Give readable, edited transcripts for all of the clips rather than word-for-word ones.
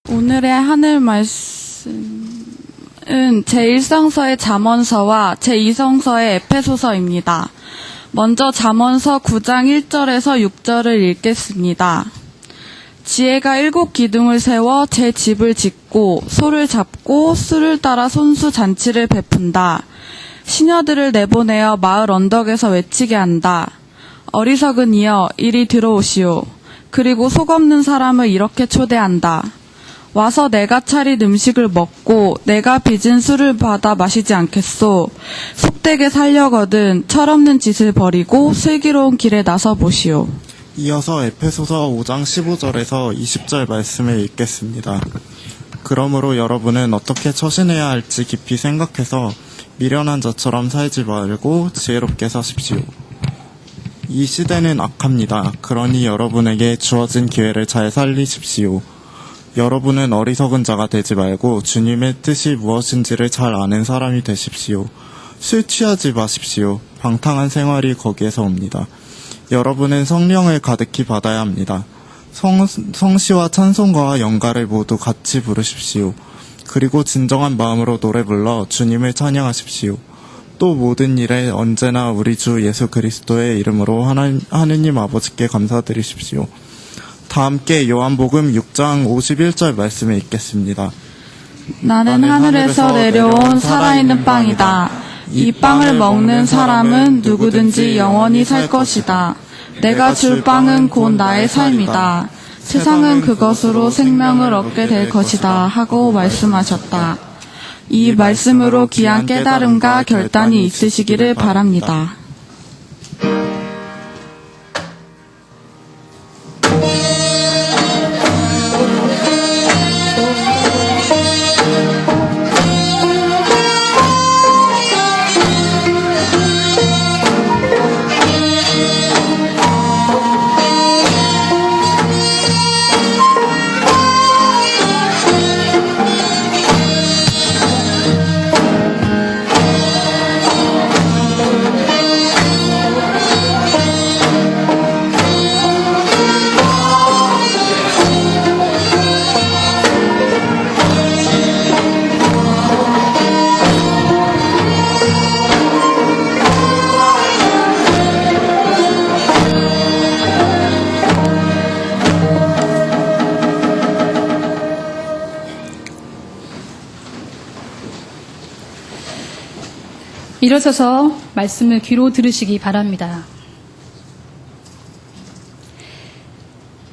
오늘의 하늘 말씀은 제1성서의 잠언서와 제2성서의 에페소서입니다. 먼저 잠언서 9장 1절에서 6절을 읽겠습니다. 지혜가 7 기둥을 세워 제 집을 짓고 소를 잡고 수를 따라 손수 잔치를 베푼다. 시녀들을 내보내어 마을 언덕에서 외치게 한다. 어리석은 이여 이리 들어오시오. 그리고 속 없는 사람을 이렇게 초대한다. 와서 내가 차린 음식을 먹고 내가 빚은 술을 받아 마시지 않겠소. 속되게 살려거든 철없는 짓을 버리고 슬기로운 길에 나서 보시오. 이어서 에페소서 5장 15절에서 20절 말씀을 읽겠습니다. 그러므로 여러분은 어떻게 처신해야 할지 깊이 생각해서 미련한 자처럼 살지 말고 지혜롭게 사십시오. 이 시대는 악합니다. 그러니 여러분에게 주어진 기회를 잘 살리십시오. 여러분은 어리석은 자가 되지 말고 주님의 뜻이 무엇인지를 잘 아는 사람이 되십시오. 술 취하지 마십시오. 방탕한 생활이 거기에서 옵니다. 여러분은 성령을 가득히 받아야 합니다. 성시와 찬송가와 연가를 모두 같이 부르십시오. 그리고 진정한 마음으로 노래 불러 주님을 찬양하십시오. 또 모든 일에 언제나 우리 주 예수 그리스도의 이름으로 하느님 아버지께 감사드리십시오. 다 함께 요한복음 6장 51절 말씀을 읽겠습니다. 나는 하늘에서 내려온 살아있는 빵이다. 이 빵을 먹는 사람은 누구든지 영원히 살 것이다. 내가 줄 빵은 곧 나의 삶이다. 세상은 그것으로 생명을 얻게 될 것이다 하고 말씀하셨다. 이 말씀으로 귀한 깨달음과 결단이 있으시기를 바랍니다. 일어서서 말씀을 귀로 들으시기 바랍니다.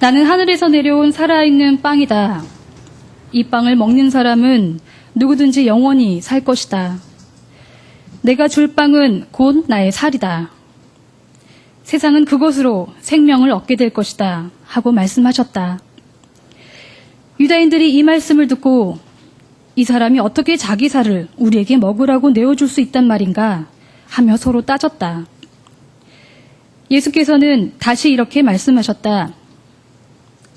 나는 하늘에서 내려온 살아있는 빵이다. 이 빵을 먹는 사람은 누구든지 영원히 살 것이다. 내가 줄 빵은 곧 나의 살이다. 세상은 그것으로 생명을 얻게 될 것이다 하고 말씀하셨다. 유다인들이 이 말씀을 듣고 이 사람이 어떻게 자기 살을 우리에게 먹으라고 내어줄 수 있단 말인가 하며 서로 따졌다. 예수께서는 다시 이렇게 말씀하셨다.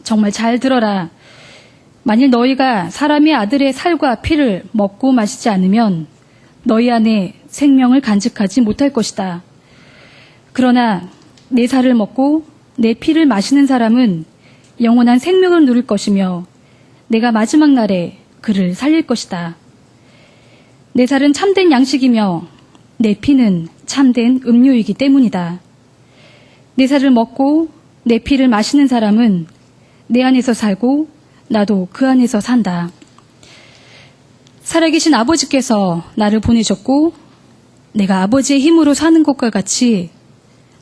정말 잘 들어라. 만일 너희가 사람의 아들의 살과 피를 먹고 마시지 않으면 너희 안에 생명을 간직하지 못할 것이다. 그러나 내 살을 먹고 내 피를 마시는 사람은 영원한 생명을 누릴 것이며 내가 마지막 날에 그를 살릴 것이다. 내 살은 참된 양식이며 내 피는 참된 음료이기 때문이다. 내 살을 먹고 내 피를 마시는 사람은 내 안에서 살고 나도 그 안에서 산다. 살아계신 아버지께서 나를 보내셨고 내가 아버지의 힘으로 사는 것과 같이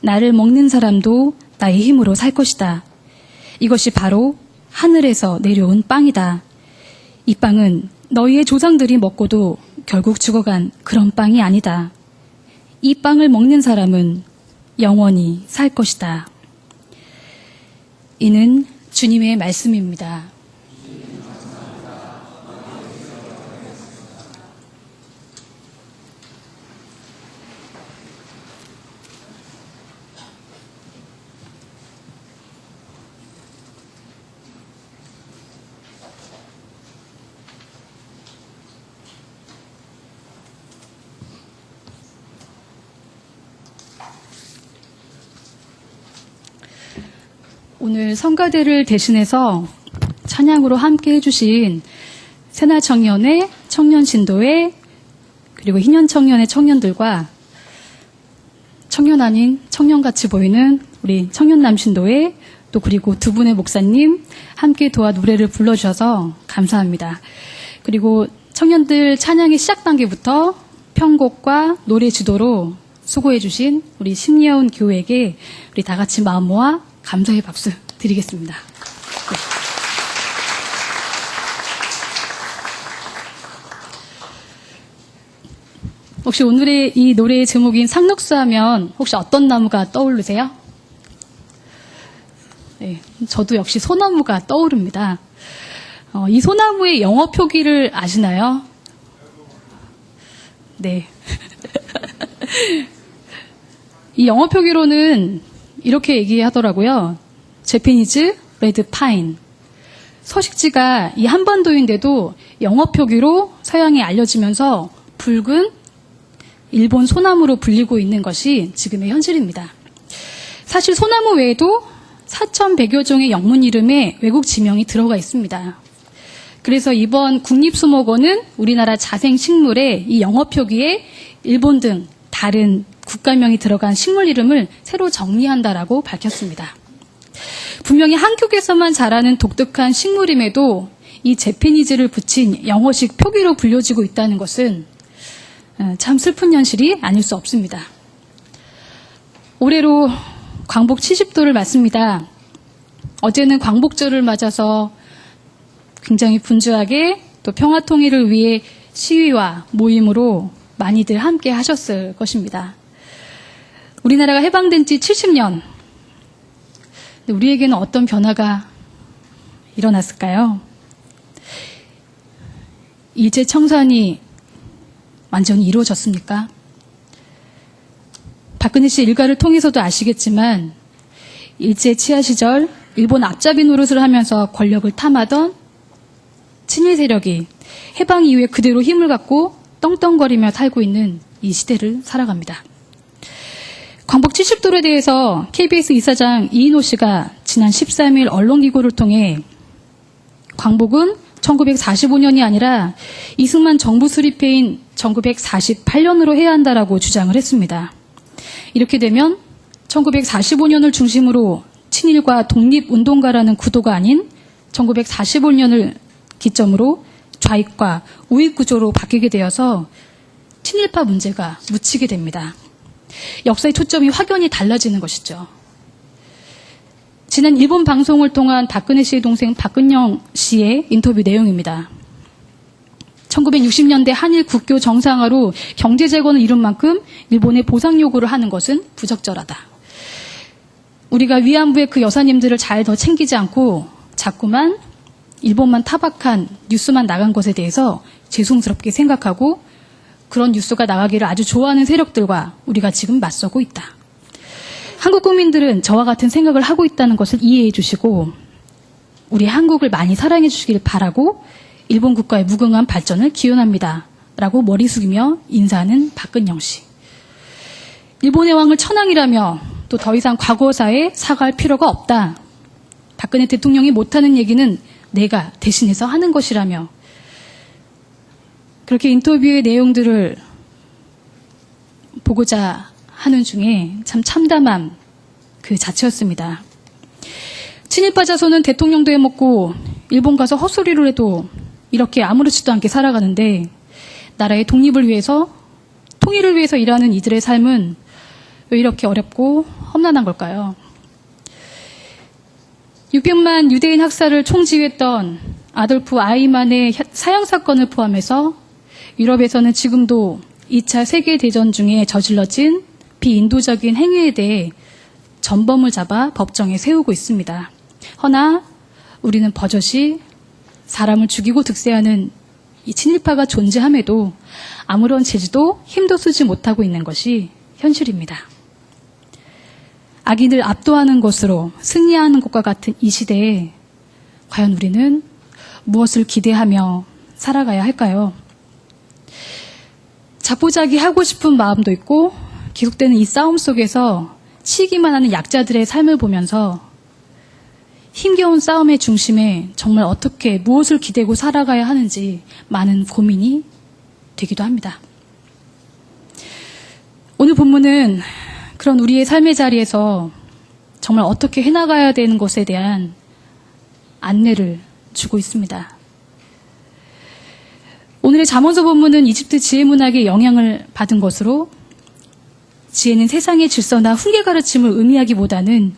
나를 먹는 사람도 나의 힘으로 살 것이다. 이것이 바로 하늘에서 내려온 빵이다. 이 빵은 너희의 조상들이 먹고도 결국 죽어간 그런 빵이 아니다. 이 빵을 먹는 사람은 영원히 살 것이다. 이는 주님의 말씀입니다. 오늘 성가대를 대신해서 찬양으로 함께 해주신 새날청년회, 청년신도회, 그리고 희년청년회 청년들과 청년 아닌 청년같이 보이는 우리 청년남신도회, 또 그리고 두 분의 목사님 함께 도와 노래를 불러주셔서 감사합니다. 그리고 청년들 찬양의 시작 단계부터 편곡과 노래 지도로 수고해주신 우리 심리아운 교회에게 우리 다 같이 마음 모아 감사의 박수 드리겠습니다. 네. 혹시 오늘의 이 노래의 제목인 상록수 하면 혹시 어떤 나무가 떠오르세요? 네, 저도 역시 소나무가 떠오릅니다. 이 소나무의 영어 표기를 아시나요? 네. 이 영어 표기로는 이렇게 얘기하더라고요. Japanese red pine. 서식지가 이 한반도인데도 영어 표기로 서양에 알려지면서 붉은 일본 소나무로 불리고 있는 것이 지금의 현실입니다. 사실 소나무 외에도 4,100여 종의 영문 이름에 외국 지명이 들어가 있습니다. 그래서 이번 국립수목원은 우리나라 자생식물에 이 영어 표기에 일본 등 다른 국가명이 들어간 식물 이름을 새로 정리한다라고 밝혔습니다. 분명히 한국에서만 자라는 독특한 식물임에도 이 제페니즈를 붙인 영어식 표기로 불려지고 있다는 것은 참 슬픈 현실이 아닐 수 없습니다. 올해로 광복 70도를 맞습니다. 어제는 광복절을 맞아서 굉장히 분주하게 또 평화통일을 위해 시위와 모임으로 많이들 함께 하셨을 것입니다. 우리나라가 해방된 지 70년. 우리에게는 어떤 변화가 일어났을까요? 일제 청산이 완전히 이루어졌습니까? 박근혜 씨 일가를 통해서도 아시겠지만 일제 치하 시절 일본 앞잡이 노릇을 하면서 권력을 탐하던 친일 세력이 해방 이후에 그대로 힘을 갖고 떵떵거리며 살고 있는 이 시대를 살아갑니다. 광복 70도에 대해서 KBS 이사장 이인호 씨가 지난 13일 언론기고를 통해 광복은 1945년이 아니라 이승만 정부 수립해인 1948년으로 해야 한다라고 주장을 했습니다. 이렇게 되면 1945년을 중심으로 친일과 독립운동가라는 구도가 아닌 1945년을 기점으로 좌익과 우익 구조로 바뀌게 되어서 친일파 문제가 묻히게 됩니다. 역사의 초점이 확연히 달라지는 것이죠. 지난 일본 방송을 통한 박근혜 씨의 동생 박근영 씨의 인터뷰 내용입니다. 1960년대 한일 국교 정상화로 경제 재건을 이룬 만큼 일본에 보상 요구를 하는 것은 부적절하다. 우리가 위안부의 그 여사님들을 잘 더 챙기지 않고 자꾸만 일본만 타박한 뉴스만 나간 것에 대해서 죄송스럽게 생각하고 그런 뉴스가 나가기를 아주 좋아하는 세력들과 우리가 지금 맞서고 있다. 한국 국민들은 저와 같은 생각을 하고 있다는 것을 이해해 주시고 우리 한국을 많이 사랑해 주시길 바라고 일본 국가의 무궁한 발전을 기원합니다. 라고 머리 숙이며 인사하는 박근영 씨. 일본의 왕을 천황이라며 또 더 이상 과거사에 사과할 필요가 없다. 박근혜 대통령이 못하는 얘기는 내가 대신해서 하는 것이라며 그렇게 인터뷰의 내용들을 보고자 하는 중에 참 참담한 그 자체였습니다. 친일파 자손은 대통령도 해먹고 일본 가서 헛소리를 해도 이렇게 아무렇지도 않게 살아가는데 나라의 독립을 위해서 통일을 위해서 일하는 이들의 삶은 왜 이렇게 어렵고 험난한 걸까요? 600만 유대인 학살을 총지휘했던 아돌프 아이만의 사형 사건을 포함해서 유럽에서는 지금도 2차 세계대전 중에 저질러진 비인도적인 행위에 대해 전범을 잡아 법정에 세우고 있습니다. 허나 우리는 버젓이 사람을 죽이고 득세하는 이 친일파가 존재함에도 아무런 제지도 힘도 쓰지 못하고 있는 것이 현실입니다. 악인을 압도하는 것으로 승리하는 것과 같은 이 시대에 과연 우리는 무엇을 기대하며 살아가야 할까요? 자포자기 하고 싶은 마음도 있고 계속되는 이 싸움 속에서 치기만 하는 약자들의 삶을 보면서 힘겨운 싸움의 중심에 정말 어떻게 무엇을 기대고 살아가야 하는지 많은 고민이 되기도 합니다. 오늘 본문은 그런 우리의 삶의 자리에서 정말 어떻게 해나가야 되는 것에 대한 안내를 주고 있습니다. 오늘의 잠언서 본문은 이집트 지혜 문학의 영향을 받은 것으로 지혜는 세상의 질서나 훈계 가르침을 의미하기보다는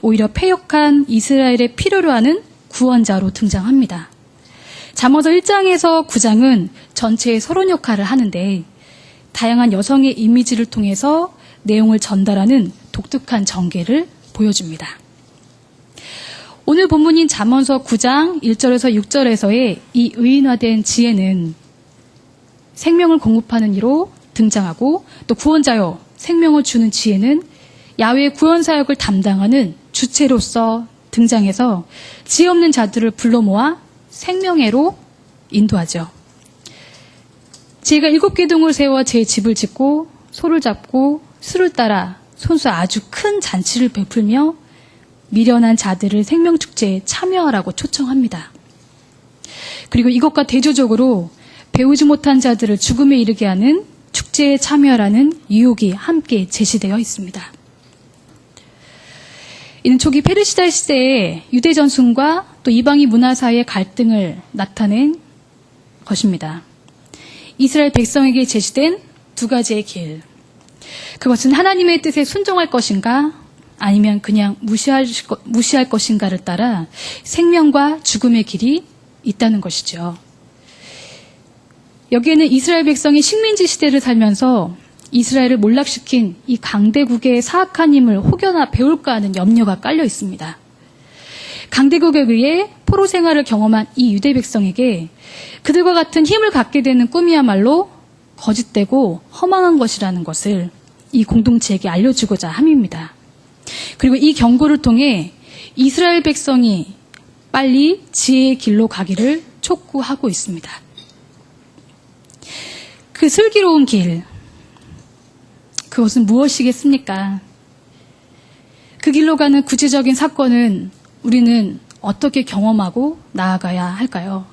오히려 패역한 이스라엘의 필요로 하는 구원자로 등장합니다. 잠언서 1장에서 9장은 전체의 서론 역할을 하는데 다양한 여성의 이미지를 통해서 내용을 전달하는 독특한 전개를 보여줍니다. 오늘 본문인 잠언서 9장 1절에서 6절에서의 이 의인화된 지혜는 생명을 공급하는 이로 등장하고 또 구원자요 생명을 주는 지혜는 야훼의 구원 사역을 담당하는 주체로서 등장해서 지혜 없는 자들을 불러 모아 생명회로 인도하죠. 지혜가 7기둥을 세워 제 집을 짓고 소를 잡고 수를 따라 손수 아주 큰 잔치를 베풀며 미련한 자들을 생명축제에 참여하라고 초청합니다. 그리고 이것과 대조적으로 배우지 못한 자들을 죽음에 이르게 하는 축제에 참여하라는 유혹이 함께 제시되어 있습니다. 이는 초기 페르시아 시대의 유대 전승과 또 이방인 문화 사이의 갈등을 나타낸 것입니다. 이스라엘 백성에게 제시된 두 가지의 길. 그것은 하나님의 뜻에 순종할 것인가 아니면 그냥 무시할 것인가를 따라 생명과 죽음의 길이 있다는 것이죠. 여기에는 이스라엘 백성이 식민지 시대를 살면서 이스라엘을 몰락시킨 이 강대국의 사악한 힘을 혹여나 배울까 하는 염려가 깔려 있습니다. 강대국에 의해 포로 생활을 경험한 이 유대 백성에게 그들과 같은 힘을 갖게 되는 꿈이야말로 거짓되고 허망한 것이라는 것을 이 공동체에게 알려주고자 함입니다. 그리고 이 경고를 통해 이스라엘 백성이 빨리 지혜의 길로 가기를 촉구하고 있습니다. 그 슬기로운 길, 그것은 무엇이겠습니까? 그 길로 가는 구체적인 사건은 우리는 어떻게 경험하고 나아가야 할까요?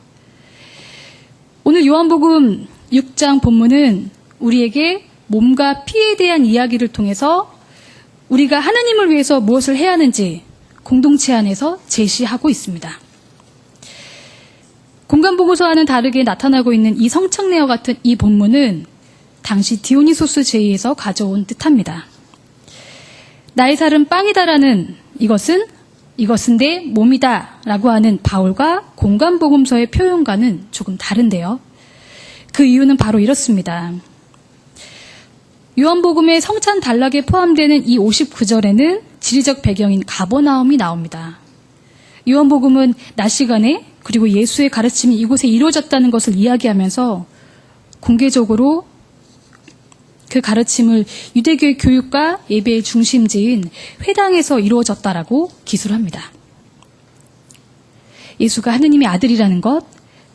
오늘 요한복음 6장 본문은 우리에게 몸과 피에 대한 이야기를 통해서 우리가 하나님을 위해서 무엇을 해야 하는지 공동체 안에서 제시하고 있습니다. 공간보고서와는 다르게 나타나고 있는 이 성청례와 같은 이 본문은 당시 디오니소스 제의에서 가져온 듯합니다. 나의 살은 빵이다라는 이것은 내 몸이다 라고 하는 바울과 공간복음서의 표현과는 조금 다른데요. 그 이유는 바로 이렇습니다. 요한복음의 성찬 단락에 포함되는 이 59절에는 지리적 배경인 가버나움이 나옵니다. 요한복음은 낮 시간에 그리고 예수의 가르침이 이곳에 이루어졌다는 것을 이야기하면서 공개적으로 그 가르침을 유대교의 교육과 예배의 중심지인 회당에서 이루어졌다라고 기술합니다. 예수가 하느님의 아들이라는 것,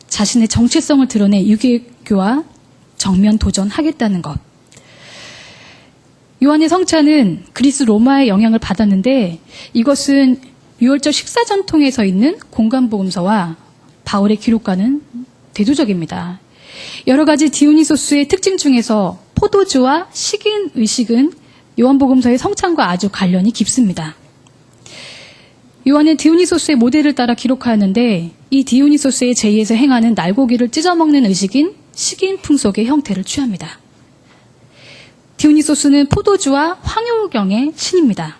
자신의 정체성을 드러내 유대교와 정면 도전하겠다는 것. 요한의 성찬은 그리스 로마의 영향을 받았는데 이것은 유월절 식사 전통에서 있는 공간복음서와 바울의 기록과는 대조적입니다. 여러 가지 디오니소스의 특징 중에서 포도주와 식인 의식은 요한복음서의 성찬과 아주 관련이 깊습니다. 요한은 디오니소스의 모델을 따라 기록하였는데 이 디오니소스의 제의에서 행하는 날고기를 찢어먹는 의식인 식인 풍속의 형태를 취합니다. 디오니소스는 포도주와 황효경의 신입니다.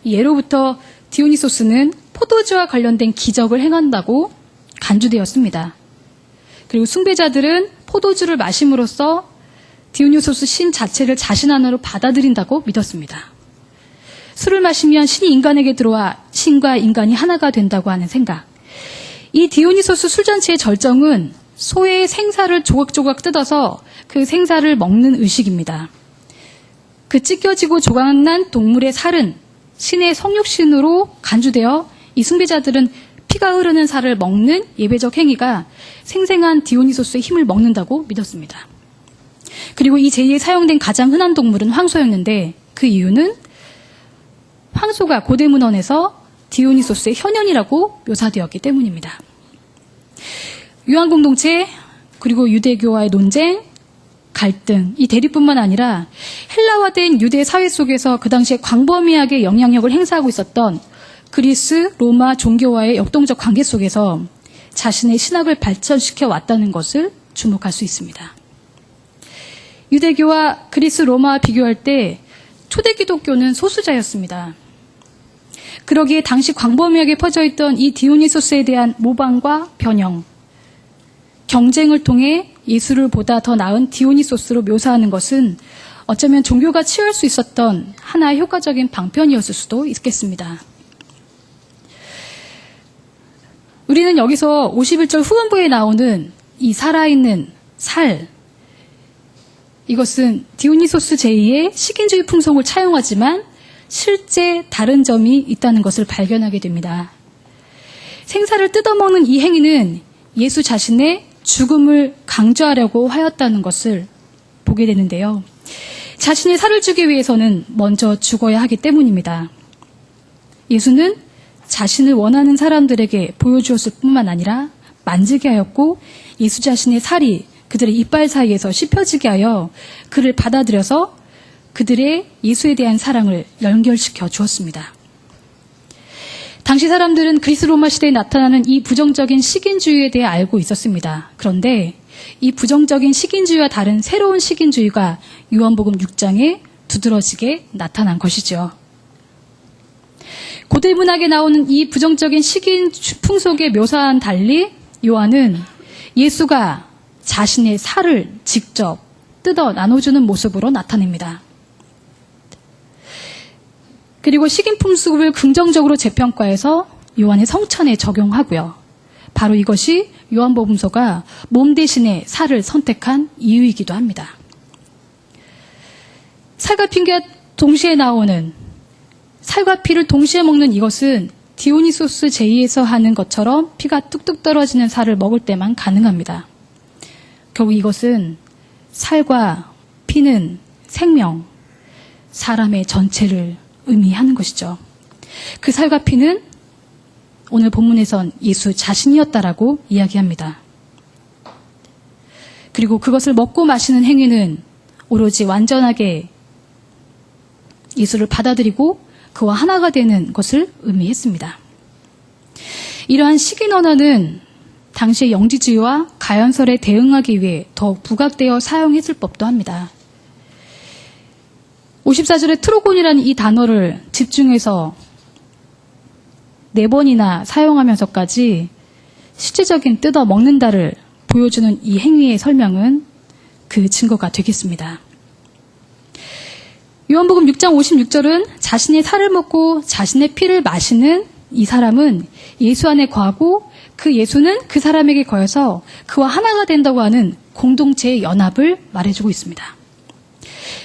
예로부터 디오니소스는 포도주와 관련된 기적을 행한다고 간주되었습니다. 그리고 숭배자들은 포도주를 마심으로써 디오니소스 신 자체를 자신 안으로 받아들인다고 믿었습니다. 술을 마시면 신이 인간에게 들어와 신과 인간이 하나가 된다고 하는 생각. 이 디오니소스 술잔치의 절정은 소의 생사를 조각조각 뜯어서 그 생사를 먹는 의식입니다. 그 찢겨지고 조각난 동물의 살은 신의 성육신으로 간주되어 이 숭배자들은 피가 흐르는 살을 먹는 예배적 행위가 생생한 디오니소스의 힘을 먹는다고 믿었습니다. 그리고 이 제의에 사용된 가장 흔한 동물은 황소였는데 그 이유는 황소가 고대 문헌에서 디오니소스의 현현이라고 묘사되었기 때문입니다. 요한 공동체 그리고 유대교와의 논쟁, 갈등, 이 대립뿐만 아니라 헬라화된 유대 사회 속에서 그 당시에 광범위하게 영향력을 행사하고 있었던 그리스, 로마 종교와의 역동적 관계 속에서 자신의 신학을 발전시켜 왔다는 것을 주목할 수 있습니다. 유대교와 그리스, 로마와 비교할 때 초대 기독교는 소수자였습니다. 그러기에 당시 광범위하게 퍼져있던 이 디오니소스에 대한 모방과 변형, 경쟁을 통해 예수를 보다 더 나은 디오니소스로 묘사하는 것은 어쩌면 종교가 취할 수 있었던 하나의 효과적인 방편이었을 수도 있겠습니다. 우리는 여기서 51절 후반부에 나오는 이 살아있는 살, 이것은 디오니소스 제2의 식인주의 풍속을 차용하지만 실제 다른 점이 있다는 것을 발견하게 됩니다. 생사를 뜯어먹는 이 행위는 예수 자신의 죽음을 강조하려고 하였다는 것을 보게 되는데요. 자신의 살을 주기 위해서는 먼저 죽어야 하기 때문입니다. 예수는 자신을 원하는 사람들에게 보여주었을 뿐만 아니라 만지게 하였고 예수 자신의 살이 그들의 이빨 사이에서 씹혀지게 하여 그를 받아들여서 그들의 예수에 대한 사랑을 연결시켜 주었습니다. 당시 사람들은 그리스 로마 시대에 나타나는 이 부정적인 식인주의에 대해 알고 있었습니다. 그런데 이 부정적인 식인주의와 다른 새로운 식인주의가 요한복음 6장에 두드러지게 나타난 것이죠. 고대 문학에 나오는 이 부정적인 식인 풍속의 묘사와는 달리 요한은 예수가 자신의 살을 직접 뜯어 나눠주는 모습으로 나타냅니다. 그리고 식인 풍습을 긍정적으로 재평가해서 요한의 성찬에 적용하고요. 바로 이것이 요한복음서가 몸 대신에 살을 선택한 이유이기도 합니다. 살과 피가 동시에 나오는, 살과 피를 동시에 먹는 이것은 디오니소스 제2에서 하는 것처럼 피가 뚝뚝 떨어지는 살을 먹을 때만 가능합니다. 결국 이것은 살과 피는 생명, 사람의 전체를 의미하는 것이죠. 그 살과 피는 오늘 본문에선 예수 자신이었다라고 이야기합니다. 그리고 그것을 먹고 마시는 행위는 오로지 완전하게 예수를 받아들이고 그와 하나가 되는 것을 의미했습니다. 이러한 식인 언어는 당시의 영지주의와 가연설에 대응하기 위해 더욱 부각되어 사용했을 법도 합니다. 54절에 트로곤이라는 이 단어를 집중해서 4번이나 사용하면서까지 실제적인 뜯어 먹는다를 보여주는 이 행위의 설명은 그 증거가 되겠습니다. 요한복음 6장 56절은 자신의 살을 먹고 자신의 피를 마시는 이 사람은 예수 안에 거하고 그 예수는 그 사람에게 거해서 그와 하나가 된다고 하는 공동체의 연합을 말해주고 있습니다.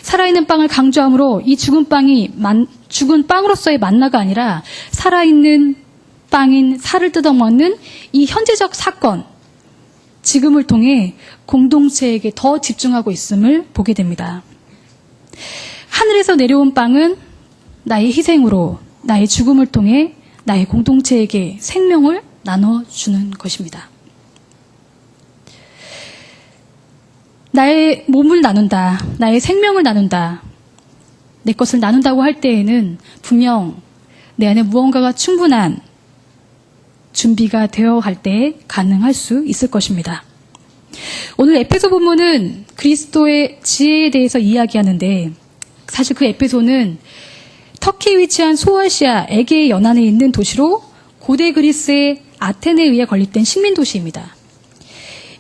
살아있는 빵을 강조함으로 이 죽은 빵으로서의 만나가 아니라 살아있는 빵인 살을 뜯어먹는 이 현재적 사건, 지금을 통해 공동체에게 더 집중하고 있음을 보게 됩니다. 하늘에서 내려온 빵은 나의 희생으로, 나의 죽음을 통해 나의 공동체에게 생명을 나눠주는 것입니다. 나의 몸을 나눈다, 나의 생명을 나눈다, 내 것을 나눈다고 할 때에는 분명 내 안에 무언가가 충분한 준비가 되어 갈 때 가능할 수 있을 것입니다. 오늘 에페소 본문은 그리스도의 지혜에 대해서 이야기하는데 사실 그 에페소는 터키에 위치한 소아시아 에게의 연안에 있는 도시로 고대 그리스의 아테네에 의해 건립된 식민도시입니다.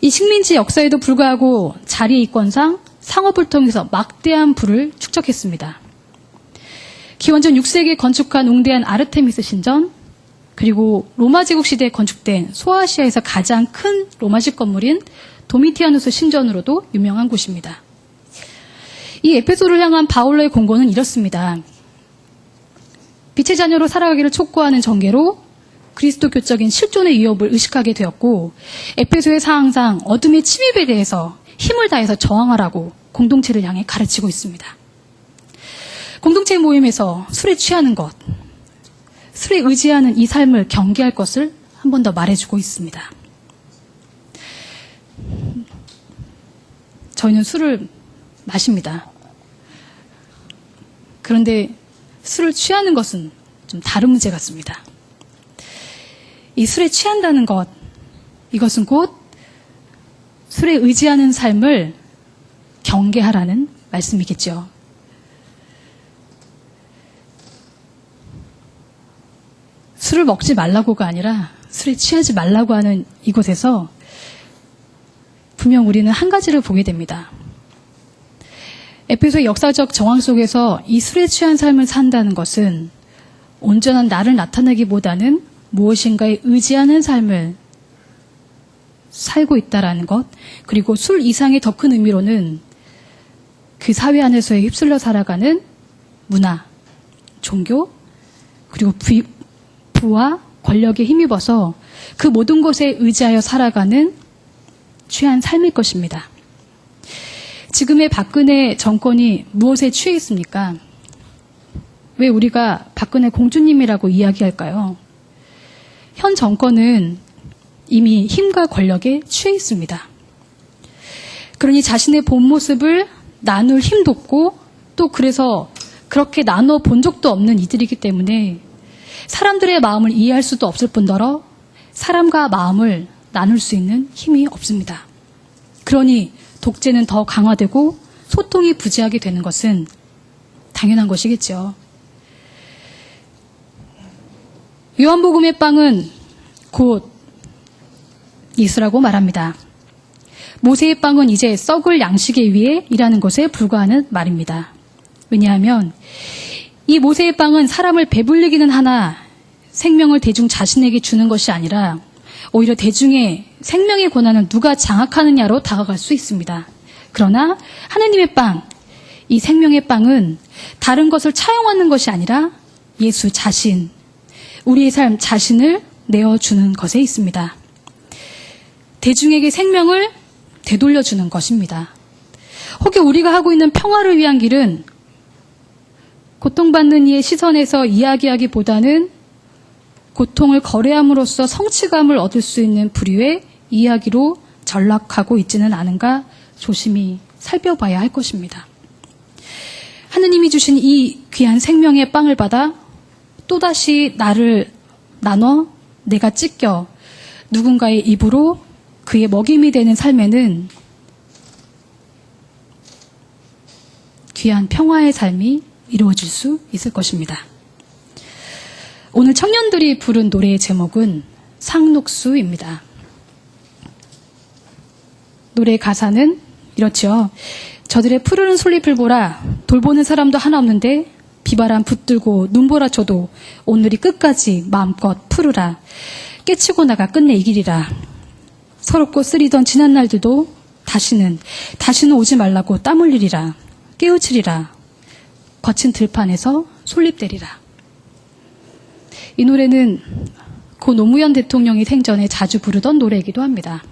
이 식민지 역사에도 불구하고 자리 이권상 상업을 통해서 막대한 부를 축적했습니다. 기원전 6세기에 건축한 웅대한 아르테미스 신전, 그리고 로마 제국 시대에 건축된 소아시아에서 가장 큰 로마식 건물인 도미티아누스 신전으로도 유명한 곳입니다. 이 에페소를 향한 바울로의 공고는 이렇습니다. 빛의 자녀로 살아가기를 촉구하는 전개로 그리스도교적인 실존의 위협을 의식하게 되었고 에페소의 사항상 어둠의 침입에 대해서 힘을 다해서 저항하라고 공동체를 향해 가르치고 있습니다. 공동체 모임에서 술에 취하는 것, 술에 의지하는 이 삶을 경계할 것을 한 번 더 말해주고 있습니다. 저희는 술을 마십니다. 그런데 술을 취하는 것은 좀 다른 문제 같습니다. 이 술에 취한다는 것, 이것은 곧 술에 의지하는 삶을 경계하라는 말씀이겠죠. 술을 먹지 말라고가 아니라 술에 취하지 말라고 하는 이곳에서 분명 우리는 한 가지를 보게 됩니다. 에베소의 역사적 정황 속에서 이 술에 취한 삶을 산다는 것은 온전한 나를 나타내기보다는 무엇인가에 의지하는 삶을 살고 있다라는 것, 그리고 술 이상의 더 큰 의미로는 그 사회 안에서의 휩쓸려 살아가는 문화, 종교, 그리고 부와 권력에 힘입어서 그 모든 것에 의지하여 살아가는 취한 삶일 것입니다. 지금의 박근혜 정권이 무엇에 취해 있습니까? 왜 우리가 박근혜 공주님이라고 이야기할까요? 현 정권은 이미 힘과 권력에 취해 있습니다. 그러니 자신의 본 모습을 나눌 힘도 없고 또 그래서 그렇게 나눠 본 적도 없는 이들이기 때문에 사람들의 마음을 이해할 수도 없을 뿐더러 사람과 마음을 나눌 수 있는 힘이 없습니다. 그러니 독재는 더 강화되고 소통이 부재하게 되는 것은 당연한 것이겠죠. 요한복음의 빵은 곧 예수라고 말합니다. 모세의 빵은 이제 썩을 양식에 위해 일하는 것에 불과하는 말입니다. 왜냐하면 이 모세의 빵은 사람을 배불리기는 하나 생명을 대중 자신에게 주는 것이 아니라 오히려 대중의 생명의 권한을 누가 장악하느냐로 다가갈 수 있습니다. 그러나 하느님의 빵, 이 생명의 빵은 다른 것을 차용하는 것이 아니라 예수 자신, 우리의 삶 자신을 내어주는 것에 있습니다. 대중에게 생명을 되돌려주는 것입니다. 혹여 우리가 하고 있는 평화를 위한 길은 고통받는 이의 시선에서 이야기하기보다는 고통을 거래함으로써 성취감을 얻을 수 있는 부류의 이야기로 전락하고 있지는 않은가 조심히 살펴봐야 할 것입니다. 하느님이 주신 이 귀한 생명의 빵을 받아 또다시 나를 나눠 내가 찢겨 누군가의 입으로 그의 먹임이 되는 삶에는 귀한 평화의 삶이 이루어질 수 있을 것입니다. 오늘 청년들이 부른 노래의 제목은 상록수입니다. 노래의 가사는 이렇죠. 저들의 푸르른 솔잎을 보라. 돌보는 사람도 하나 없는데 비바람 붙들고 눈보라 쳐도 오늘이 끝까지 마음껏 푸르라. 깨치고 나가 끝내 이기리라. 서럽고 쓰리던 지난 날들도 다시는 오지 말라고 땀 흘리리라. 깨우치리라. 거친 들판에서 솔잎대리라. 이 노래는 고 노무현 대통령이 생전에 자주 부르던 노래이기도 합니다.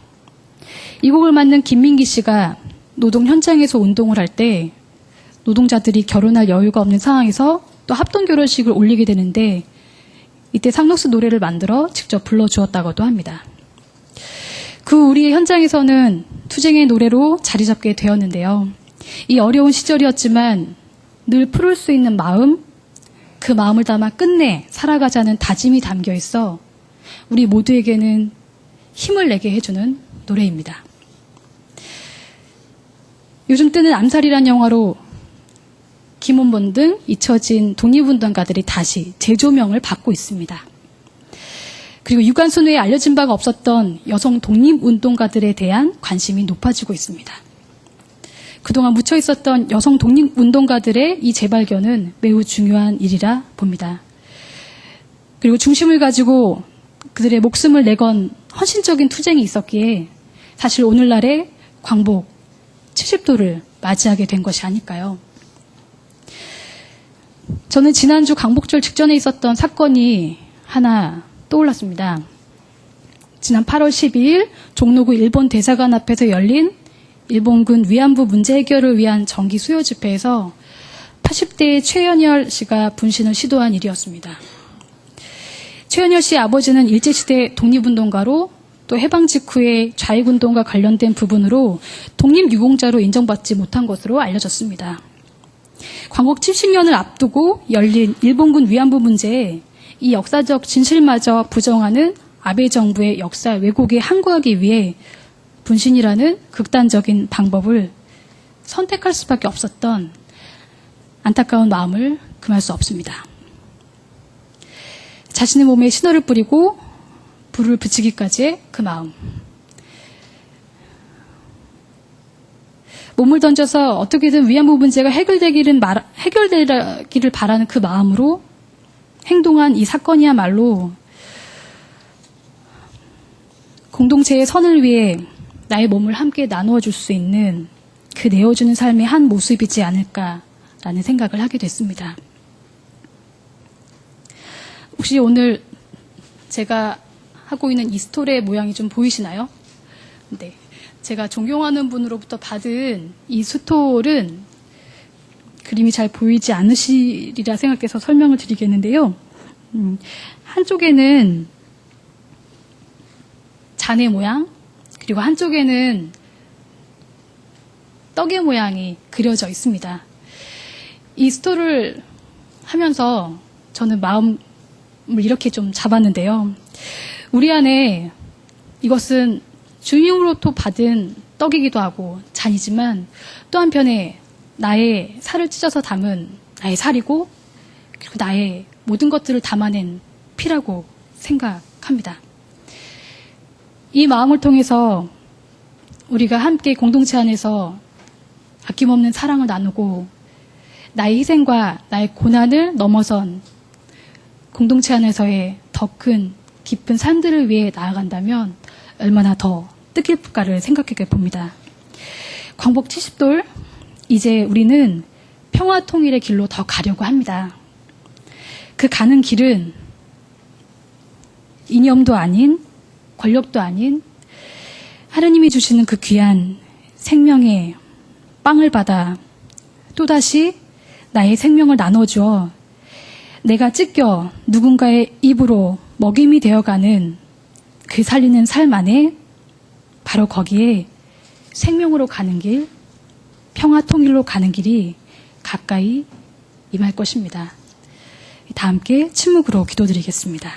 이 곡을 만든 김민기 씨가 노동 현장에서 운동을 할 때 노동자들이 결혼할 여유가 없는 상황에서 또 합동 결혼식을 올리게 되는데 이때 상록수 노래를 만들어 직접 불러주었다고도 합니다. 그 우리의 현장에서는 투쟁의 노래로 자리 잡게 되었는데요. 이 어려운 시절이었지만 늘 풀을 수 있는 마음, 그 마음을 담아 끝내 살아가자는 다짐이 담겨 있어 우리 모두에게는 힘을 내게 해주는 노래입니다. 요즘 뜨는 암살이란 영화로 김원본 등 잊혀진 독립운동가들이 다시 재조명을 받고 있습니다. 그리고 유관순 외에 알려진 바가 없었던 여성 독립운동가들에 대한 관심이 높아지고 있습니다. 그동안 묻혀 있었던 여성 독립운동가들의 이 재발견은 매우 중요한 일이라 봅니다. 그리고 중심을 가지고 그들의 목숨을 내건 헌신적인 투쟁이 있었기에 사실 오늘날의 광복 70도를 맞이하게 된 것이 아닐까요? 저는 지난주 광복절 직전에 있었던 사건이 하나 떠올랐습니다. 지난 8월 12일 종로구 일본 대사관 앞에서 열린 일본군 위안부 문제 해결을 위한 정기 수요 집회에서 80대의 최연열 씨가 분신을 시도한 일이었습니다. 최은열 씨 아버지는 일제시대 독립운동가로 또 해방 직후에 좌익운동과 관련된 부분으로 독립유공자로 인정받지 못한 것으로 알려졌습니다. 광복 70년을 앞두고 열린 일본군 위안부 문제에 이 역사적 진실마저 부정하는 아베 정부의 역사 왜곡에 항거하기 위해 분신이라는 극단적인 방법을 선택할 수밖에 없었던 안타까운 마음을 금할 수 없습니다. 자신의 몸에 신호를 뿌리고 불을 붙이기까지의 그 마음. 몸을 던져서 어떻게든 위안부 문제가 해결되기를 바라는 그 마음으로 행동한 이 사건이야말로 공동체의 선을 위해 나의 몸을 함께 나누어 줄 수 있는 그 내어주는 삶의 한 모습이지 않을까라는 생각을 하게 됐습니다. 혹시 오늘 제가 하고 있는 이 스톨의 모양이 좀 보이시나요? 네. 제가 존경하는 분으로부터 받은 이 스톨은 그림이 잘 보이지 않으시리라 생각해서 설명을 드리겠는데요. 한쪽에는 잔의 모양, 그리고 한쪽에는 떡의 모양이 그려져 있습니다. 이 스톨을 하면서 저는 마음을 이렇게 좀 잡았는데요. 우리 안에 이것은 주님으로부터 받은 떡이기도 하고 잔이지만 또 한편에 나의 살을 찢어서 담은 나의 살이고 그리고 나의 모든 것들을 담아낸 피라고 생각합니다. 이 마음을 통해서 우리가 함께 공동체 안에서 아낌없는 사랑을 나누고 나의 희생과 나의 고난을 넘어선 공동체 안에서의 더 큰 깊은 삶들을 위해 나아간다면 얼마나 더 뜻깊을까를 생각해 봅니다. 광복 70돌, 이제 우리는 평화 통일의 길로 더 가려고 합니다. 그 가는 길은 이념도 아닌 권력도 아닌 하느님이 주시는 그 귀한 생명의 빵을 받아 또다시 나의 생명을 나눠주어 내가 찢겨 누군가의 입으로 먹임이 되어가는 그 살리는 삶 안에 바로 거기에 생명으로 가는 길, 평화 통일로 가는 길이 가까이 임할 것입니다. 다 함께 침묵으로 기도드리겠습니다.